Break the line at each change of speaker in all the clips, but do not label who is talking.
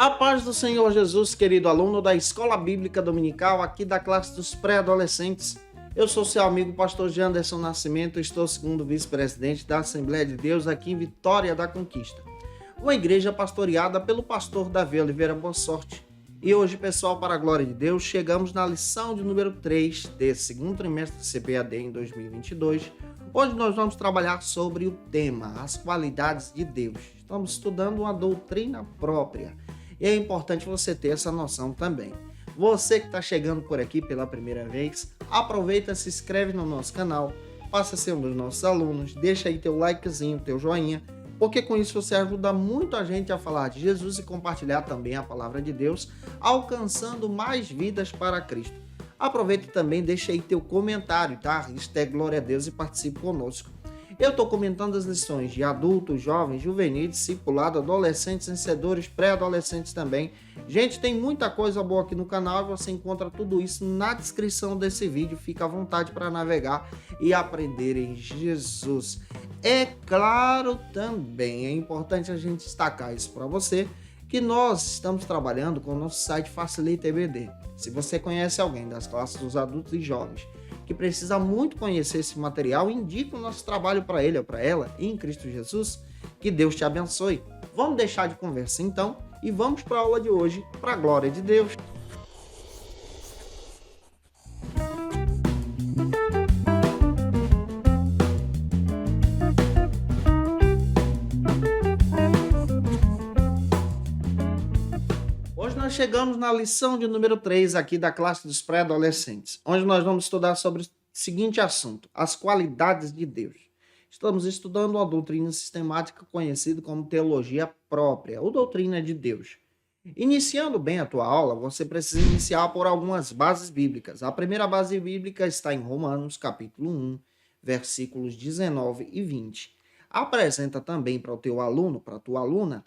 A paz do Senhor Jesus, querido aluno da Escola Bíblica Dominical, aqui da classe dos pré-adolescentes. Eu sou seu amigo pastor Janderson Nascimento, estou segundo vice-presidente da Assembleia de Deus aqui em Vitória da Conquista. Uma igreja pastoreada pelo pastor Davi Oliveira Boa Sorte. E hoje, pessoal, para a glória de Deus, chegamos na lição de número 3 desse segundo trimestre do CPAD em 2022, onde nós vamos trabalhar sobre o tema, as qualidades de Deus. Estamos estudando uma doutrina própria. E é importante você ter essa noção também. Você que está chegando por aqui pela primeira vez, aproveita, se inscreve no nosso canal, passa a ser um dos nossos alunos, deixa aí teu likezinho, teu joinha, porque com isso você ajuda muito a gente a falar de Jesus e compartilhar também a palavra de Deus, alcançando mais vidas para Cristo. Aproveita também, deixa aí teu comentário, tá? Hashtag Glória a Deus e participe conosco. Eu estou comentando as lições de adultos, jovens, juvenis, discipulado, adolescentes, vencedores, pré-adolescentes também. Gente, tem muita coisa boa aqui no canal e você encontra tudo isso na descrição desse vídeo. Fica à vontade para navegar e aprender em Jesus. É claro também, é importante a gente destacar isso para você, que nós estamos trabalhando com o nosso site Facilita EBD. Se você conhece alguém das classes dos adultos e jovens que precisa muito conhecer esse material, indica o nosso trabalho para ele ou para ela em Cristo Jesus. Que Deus te abençoe. Vamos deixar de conversa então e vamos para a aula de hoje, para a glória de Deus. Hoje nós chegamos na lição de número 3 aqui da classe dos pré-adolescentes, onde nós vamos estudar sobre o seguinte assunto, as qualidades de Deus. Estamos estudando uma doutrina sistemática conhecida como teologia própria, ou doutrina de Deus. Iniciando bem a tua aula, você precisa iniciar por algumas bases bíblicas. A primeira base bíblica está em Romanos, capítulo 1, versículos 19 e 20. Apresenta também para o teu aluno, para a tua aluna,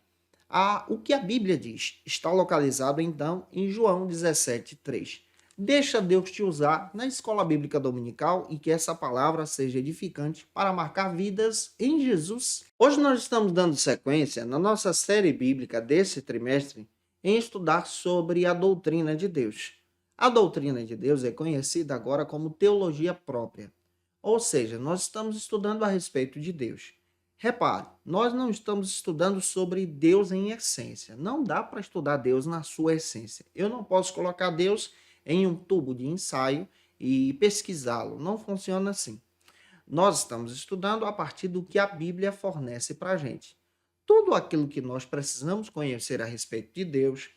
o que a Bíblia diz. Está localizado, então, em João 17:3. Deixa Deus te usar na Escola Bíblica Dominical e que essa palavra seja edificante para marcar vidas em Jesus. Hoje nós estamos dando sequência na nossa série bíblica desse trimestre em estudar sobre a doutrina de Deus. A doutrina de Deus é conhecida agora como teologia própria. Ou seja, nós estamos estudando a respeito de Deus. Repare, nós não estamos estudando sobre Deus em essência. Não dá para estudar Deus na sua essência. Eu não posso colocar Deus em um tubo de ensaio e pesquisá-lo. Não funciona assim. Nós estamos estudando a partir do que a Bíblia fornece para a gente. Tudo aquilo que nós precisamos conhecer a respeito de Deus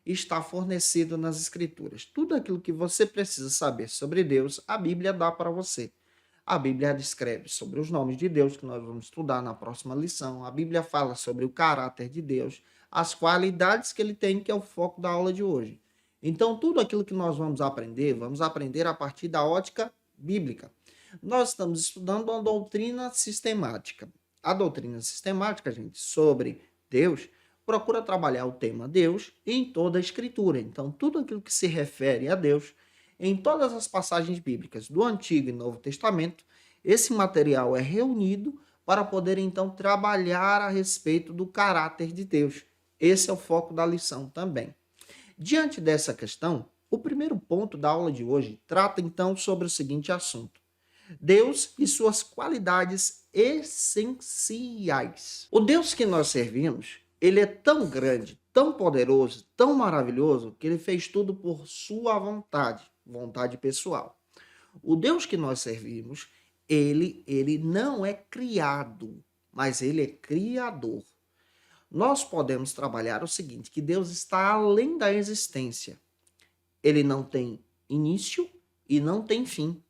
está fornecido nas Escrituras. Tudo aquilo que você precisa saber sobre Deus, a Bíblia dá para você. A Bíblia descreve sobre os nomes de Deus, que nós vamos estudar na próxima lição. A Bíblia fala sobre o caráter de Deus, as qualidades que ele tem, que é o foco da aula de hoje. Então, tudo aquilo que nós vamos aprender a partir da ótica bíblica. Nós estamos estudando uma doutrina sistemática. A doutrina sistemática, gente, sobre Deus, procura trabalhar o tema Deus em toda a Escritura. Então, tudo aquilo que se refere a Deus, em todas as passagens bíblicas do Antigo e Novo Testamento, esse material é reunido para poder então trabalhar a respeito do caráter de Deus. Esse é o foco da lição também. Diante dessa questão, o primeiro ponto da aula de hoje trata então sobre o seguinte assunto: Deus e suas qualidades essenciais. O Deus que nós servimos, ele é tão grande, tão poderoso, tão maravilhoso, que ele fez tudo por sua vontade pessoal. O Deus que nós servimos, ele não é criado, mas ele é criador. Nós podemos trabalhar o seguinte, que Deus está além da existência. Ele não tem início e não tem fim.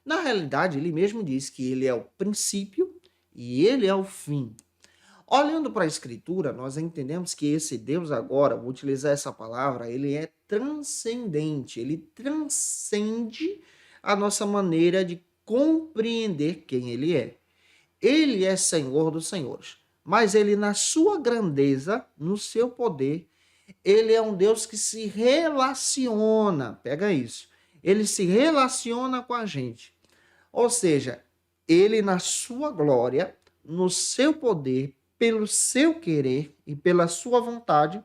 Na realidade, ele mesmo diz que ele é o princípio e ele é o fim. Olhando para a Escritura, nós entendemos que esse Deus agora, vou utilizar essa palavra, ele é transcendente, ele transcende a nossa maneira de compreender quem ele é. Ele é Senhor dos senhores, mas ele na sua grandeza, no seu poder, ele é um Deus que se relaciona, pega isso, ele se relaciona com a gente. Ou seja, ele na sua glória, no seu poder, pelo seu querer e pela sua vontade,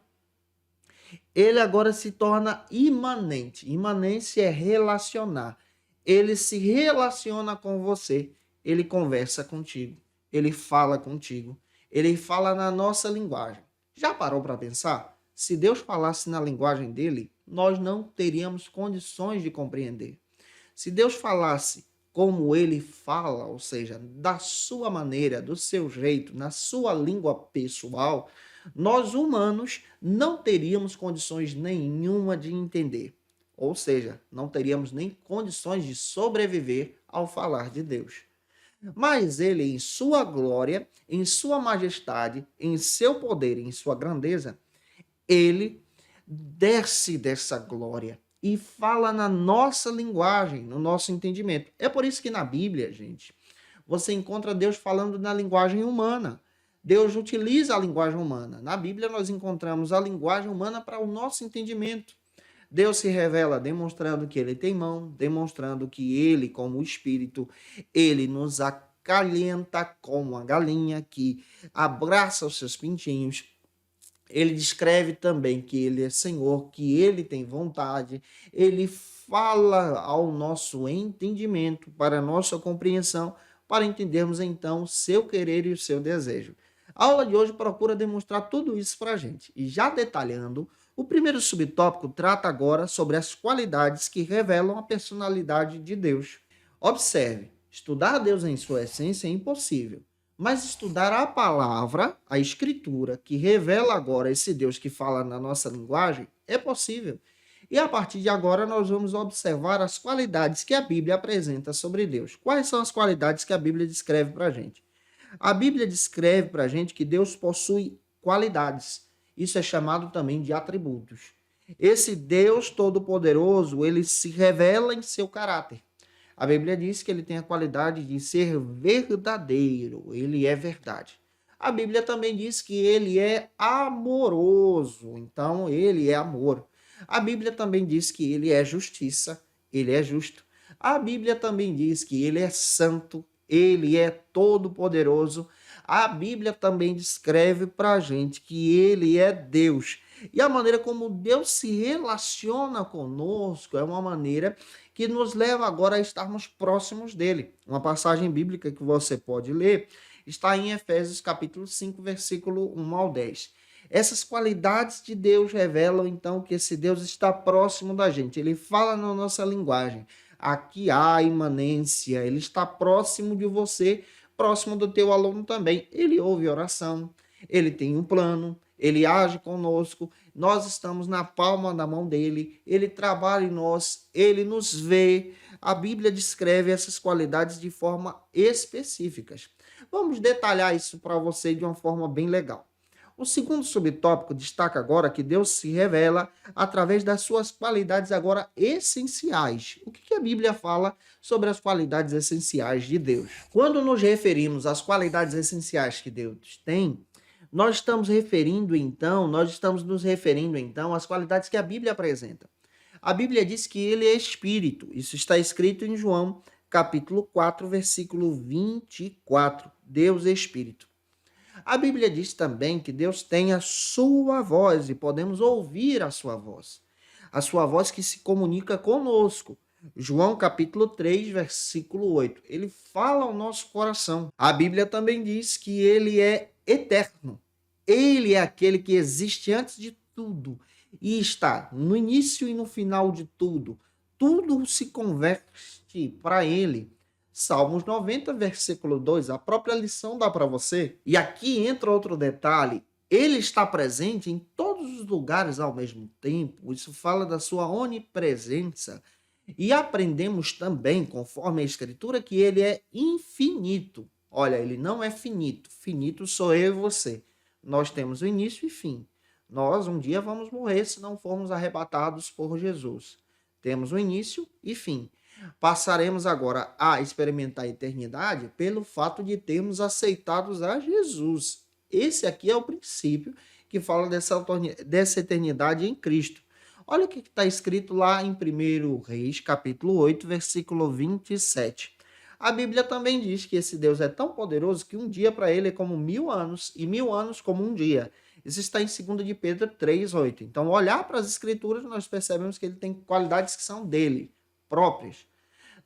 ele agora se torna imanente. Imanência é relacionar. Ele se relaciona com você, ele conversa contigo, ele fala contigo, ele fala na nossa linguagem. Já parou para pensar? Se Deus falasse na linguagem dele, nós não teríamos condições de compreender. Se Deus falasse como ele fala, ou seja, da sua maneira, do seu jeito, na sua língua pessoal, nós humanos não teríamos condições nenhuma de entender. Ou seja, não teríamos nem condições de sobreviver ao falar de Deus. Mas ele, em sua glória, em sua majestade, em seu poder, em sua grandeza, ele desce dessa glória e fala na nossa linguagem, no nosso entendimento. É por isso que na Bíblia, gente, você encontra Deus falando na linguagem humana. Deus utiliza a linguagem humana. Na Bíblia nós encontramos a linguagem humana para o nosso entendimento. Deus se revela demonstrando que ele tem mão, demonstrando que ele, como espírito, ele nos acalenta como a galinha que abraça os seus pintinhos. Ele descreve também que ele é Senhor, que ele tem vontade, ele fala ao nosso entendimento, para a nossa compreensão, para entendermos então o seu querer e o seu desejo. A aula de hoje procura demonstrar tudo isso para a gente. E já detalhando, o primeiro subtópico trata agora sobre as qualidades que revelam a personalidade de Deus. Observe, estudar Deus em sua essência é impossível. Mas estudar a palavra, a escritura, que revela agora esse Deus que fala na nossa linguagem, é possível. E a partir de agora nós vamos observar as qualidades que a Bíblia apresenta sobre Deus. Quais são as qualidades que a Bíblia descreve para a gente? A Bíblia descreve para a gente que Deus possui qualidades. Isso é chamado também de atributos. Esse Deus Todo-Poderoso, ele se revela em seu caráter. A Bíblia diz que ele tem a qualidade de ser verdadeiro, ele é verdade. A Bíblia também diz que ele é amoroso, então ele é amor. A Bíblia também diz que ele é justiça, ele é justo. A Bíblia também diz que ele é santo, ele é todo-poderoso. A Bíblia também descreve para a gente que ele é Deus. E a maneira como Deus se relaciona conosco é uma maneira que nos leva agora a estarmos próximos dele. Uma passagem bíblica que você pode ler está em Efésios capítulo 5, versículo 1 ao 10. Essas qualidades de Deus revelam então que esse Deus está próximo da gente. Ele fala na nossa linguagem. Aqui há imanência, ele está próximo de você, próximo do teu aluno também. Ele ouve oração, ele tem um plano, ele age conosco, nós estamos na palma da mão dele, ele trabalha em nós, ele nos vê. A Bíblia descreve essas qualidades de forma específicas. Vamos detalhar isso para você de uma forma bem legal. O segundo subtópico destaca agora que Deus se revela através das suas qualidades agora essenciais. O que a Bíblia fala sobre as qualidades essenciais de Deus? Quando nos referimos às qualidades essenciais que Deus tem, nós estamos nos referindo então às qualidades que a Bíblia apresenta. A Bíblia diz que ele é espírito. Isso está escrito em João, capítulo 4, versículo 24. Deus é espírito. A Bíblia diz também que Deus tem a sua voz e podemos ouvir a sua voz. A sua voz que se comunica conosco. João capítulo 3, versículo 8. Ele fala ao nosso coração. A Bíblia também diz que ele é eterno. Ele é aquele que existe antes de tudo e está no início e no final de tudo. Tudo se converte para ele. Salmos 90, versículo 2, a própria lição dá para você. E aqui entra outro detalhe. Ele está presente em todos os lugares ao mesmo tempo. Isso fala da sua onipresença. E aprendemos também, conforme a Escritura, que ele é infinito. Olha, ele não é finito. Finito sou eu e você. Nós temos o início e fim. Nós um dia vamos morrer se não formos arrebatados por Jesus. Temos o início e fim. Passaremos agora a experimentar a eternidade pelo fato de termos aceitado a Jesus. Esse aqui é o princípio que fala dessa eternidade em Cristo. Olha o que está escrito lá em 1 Reis, capítulo 8, versículo 27. A Bíblia também diz que esse Deus é tão poderoso que um dia para ele é como 1000 anos e 1000 anos como um dia. Isso está em 2 de Pedro 3:8. Então, olhar para as escrituras, nós percebemos que ele tem qualidades que são dele, próprias.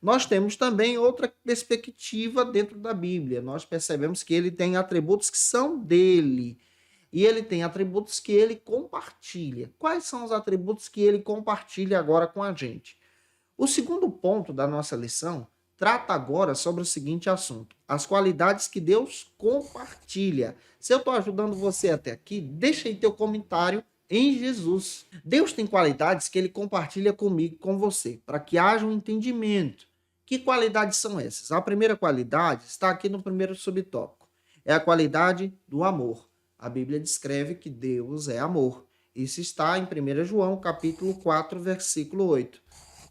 Nós temos também outra perspectiva dentro da Bíblia. Nós percebemos que ele tem atributos que são dele. E ele tem atributos que ele compartilha. Quais são os atributos que ele compartilha agora com a gente? O segundo ponto da nossa lição trata agora sobre o seguinte assunto: as qualidades que Deus compartilha. Se eu estou ajudando você até aqui, deixa aí teu comentário em Jesus. Deus tem qualidades que ele compartilha comigo, com você, para que haja um entendimento. Que qualidades são essas? A primeira qualidade está aqui no primeiro subtópico. É a qualidade do amor. A Bíblia descreve que Deus é amor. Isso está em 1 João, capítulo 4, versículo 8.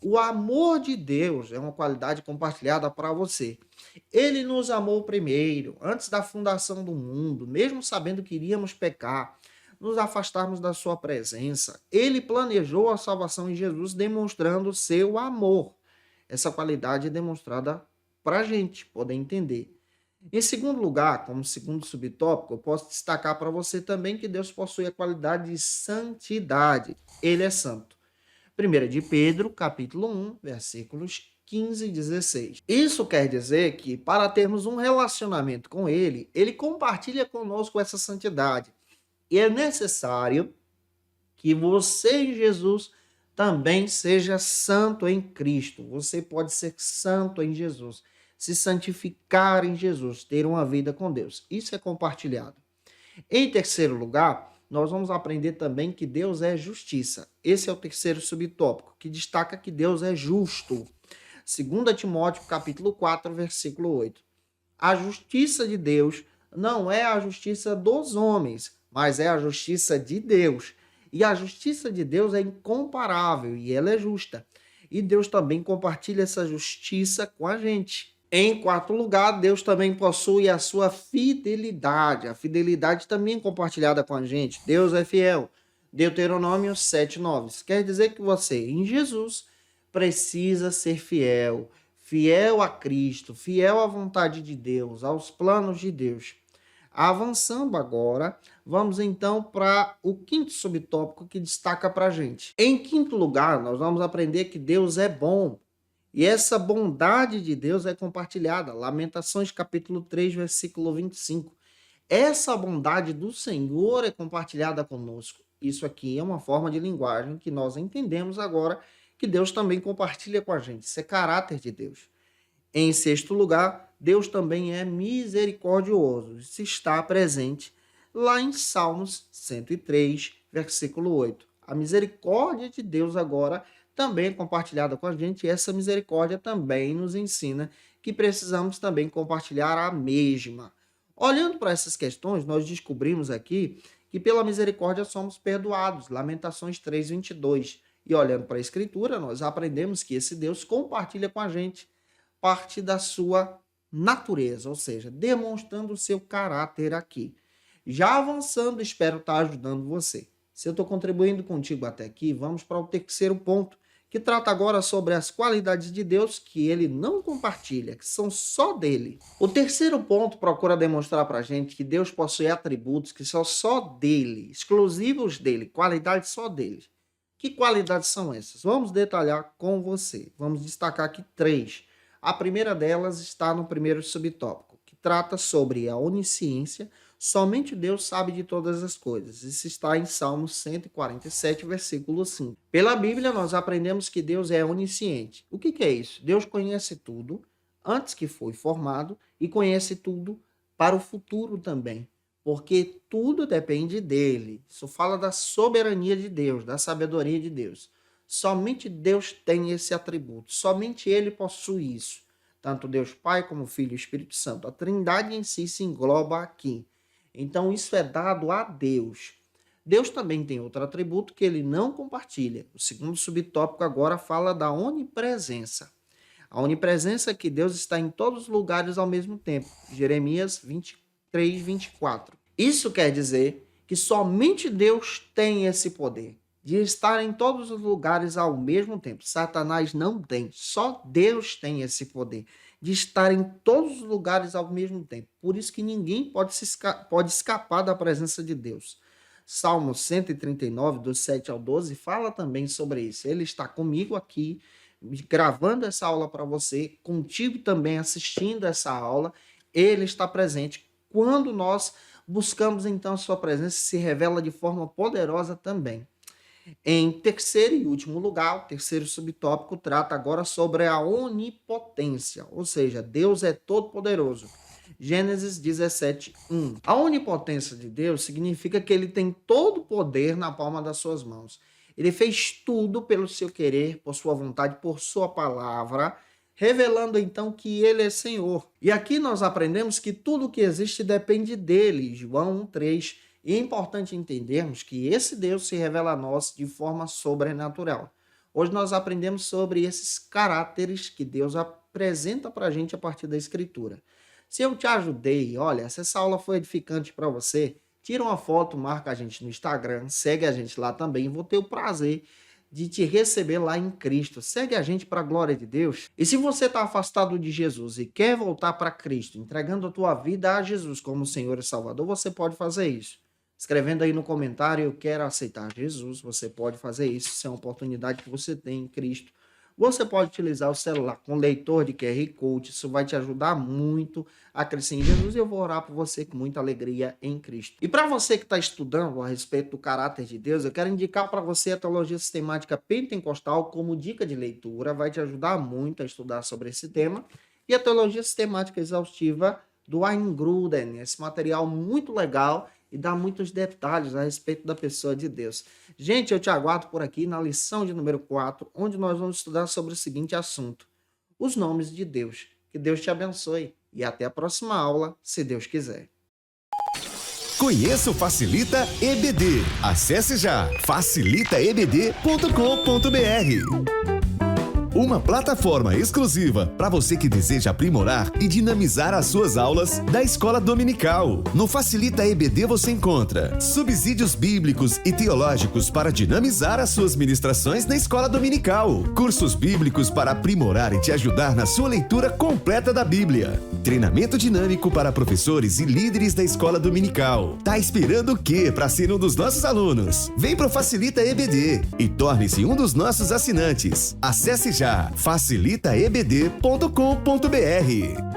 O amor de Deus é uma qualidade compartilhada para você. Ele nos amou primeiro, antes da fundação do mundo, mesmo sabendo que iríamos pecar, nos afastarmos da sua presença. Ele planejou a salvação em Jesus, demonstrando seu amor. Essa qualidade é demonstrada para a gente poder entender. Em segundo lugar, como segundo subtópico, eu posso destacar para você também que Deus possui a qualidade de santidade. Ele é santo. 1 de Pedro, capítulo 1, versículos 15 e 16. Isso quer dizer que, para termos um relacionamento com ele, ele compartilha conosco essa santidade. E é necessário que você e Jesus também seja santo em Cristo. Você pode ser santo em Jesus, se santificar em Jesus, ter uma vida com Deus. Isso é compartilhado. Em terceiro lugar, nós vamos aprender também que Deus é justiça. Esse é o terceiro subtópico, que destaca que Deus é justo. 2 Timóteo, capítulo 4, versículo 8. A justiça de Deus não é a justiça dos homens, mas é a justiça de Deus. E a justiça de Deus é incomparável e ela é justa. E Deus também compartilha essa justiça com a gente. Em quarto lugar, Deus também possui a sua fidelidade. A fidelidade também é compartilhada com a gente. Deus é fiel. Deuteronômio 7:9. Isso quer dizer que você, em Jesus, precisa ser fiel. Fiel a Cristo, fiel à vontade de Deus, aos planos de Deus. Avançando agora, vamos então para o quinto subtópico que destaca para a gente. Em quinto lugar, nós vamos aprender que Deus é bom. E essa bondade de Deus é compartilhada. Lamentações capítulo 3, versículo 25. Essa bondade do Senhor é compartilhada conosco. Isso aqui é uma forma de linguagem que nós entendemos agora que Deus também compartilha com a gente. Isso é caráter de Deus. Em sexto lugar, Deus também é misericordioso. Isso está presente lá em Salmos 103, versículo 8. A misericórdia de Deus agora também é compartilhada com a gente, e essa misericórdia também nos ensina que precisamos também compartilhar a mesma. Olhando para essas questões, nós descobrimos aqui que pela misericórdia somos perdoados, Lamentações 3:22. E olhando para a Escritura, nós aprendemos que esse Deus compartilha com a gente parte da sua natureza, ou seja, demonstrando o seu caráter aqui. Já avançando, espero estar ajudando você. Se eu estou contribuindo contigo até aqui, vamos para o terceiro ponto, que trata agora sobre as qualidades de Deus que ele não compartilha, que são só dele. O terceiro ponto procura demonstrar para a gente que Deus possui atributos que são só dele, exclusivos dele, qualidades só dele. Que qualidades são essas? Vamos detalhar com você. Vamos destacar aqui 3. A primeira delas está no primeiro subtópico, que trata sobre a onisciência. Somente Deus sabe de todas as coisas. Isso está em Salmos 147, versículo 5. Pela Bíblia, nós aprendemos que Deus é onisciente. O que é isso? Deus conhece tudo antes que foi formado e conhece tudo para o futuro também, porque tudo depende dele. Isso fala da soberania de Deus, da sabedoria de Deus. Somente Deus tem esse atributo, somente ele possui isso. Tanto Deus Pai como Filho e Espírito Santo. A Trindade em si se engloba aqui. Então isso é dado a Deus. Deus também tem outro atributo que ele não compartilha. O segundo subtópico agora fala da onipresença. A onipresença é que Deus está em todos os lugares ao mesmo tempo. Jeremias 23, 24. Isso quer dizer que somente Deus tem esse poder de estar em todos os lugares ao mesmo tempo. Satanás não tem, só Deus tem esse poder de estar em todos os lugares ao mesmo tempo. Por isso que ninguém pode escapar da presença de Deus. Salmo 139, do 7 ao 12, fala também sobre isso. Ele está comigo aqui, gravando essa aula para você, contigo também assistindo essa aula. Ele está presente. Quando nós buscamos, então, a sua presença, se revela de forma poderosa também. Em terceiro e último lugar, o terceiro subtópico trata agora sobre a onipotência, ou seja, Deus é todo-poderoso. Gênesis 17:1. A onipotência de Deus significa que ele tem todo o poder na palma das suas mãos. Ele fez tudo pelo seu querer, por sua vontade, por sua palavra, revelando então que ele é Senhor. E aqui nós aprendemos que tudo que existe depende dele, João 1:3. E é importante entendermos que esse Deus se revela a nós de forma sobrenatural. Hoje nós aprendemos sobre esses caráteres que Deus apresenta para a gente a partir da Escritura. Se eu te ajudei, olha, se essa aula foi edificante para você, tira uma foto, marca a gente no Instagram, segue a gente lá também. Vou ter o prazer de te receber lá em Cristo. Segue a gente para a glória de Deus. E se você está afastado de Jesus e quer voltar para Cristo, entregando a tua vida a Jesus como Senhor e Salvador, você pode fazer isso. Escrevendo aí no comentário, eu quero aceitar Jesus, você pode fazer isso, isso é uma oportunidade que você tem em Cristo. Você pode utilizar o celular com leitor de QR Code, isso vai te ajudar muito a crescer em Jesus e eu vou orar por você com muita alegria em Cristo. E para você que está estudando a respeito do caráter de Deus, eu quero indicar para você a Teologia Sistemática Pentecostal como dica de leitura, vai te ajudar muito a estudar sobre esse tema, e a Teologia Sistemática Exaustiva do Wayne Grudem, esse material muito legal e dá muitos detalhes a respeito da pessoa de Deus. Gente, eu te aguardo por aqui na lição de número 4, onde nós vamos estudar sobre o seguinte assunto: os nomes de Deus. Que Deus te abençoe e até a próxima aula, se Deus quiser.
Conheça o Facilita EBD. Acesse já facilitaebd.com.br. Uma plataforma exclusiva para você que deseja aprimorar e dinamizar as suas aulas da Escola Dominical. No Facilita EBD você encontra subsídios bíblicos e teológicos para dinamizar as suas ministrações na Escola Dominical. Cursos bíblicos para aprimorar e te ajudar na sua leitura completa da Bíblia. Treinamento dinâmico para professores e líderes da Escola Dominical. Tá esperando o quê para ser um dos nossos alunos? Vem pro Facilita EBD e torne-se um dos nossos assinantes. Acesse já facilitaebd.com.br.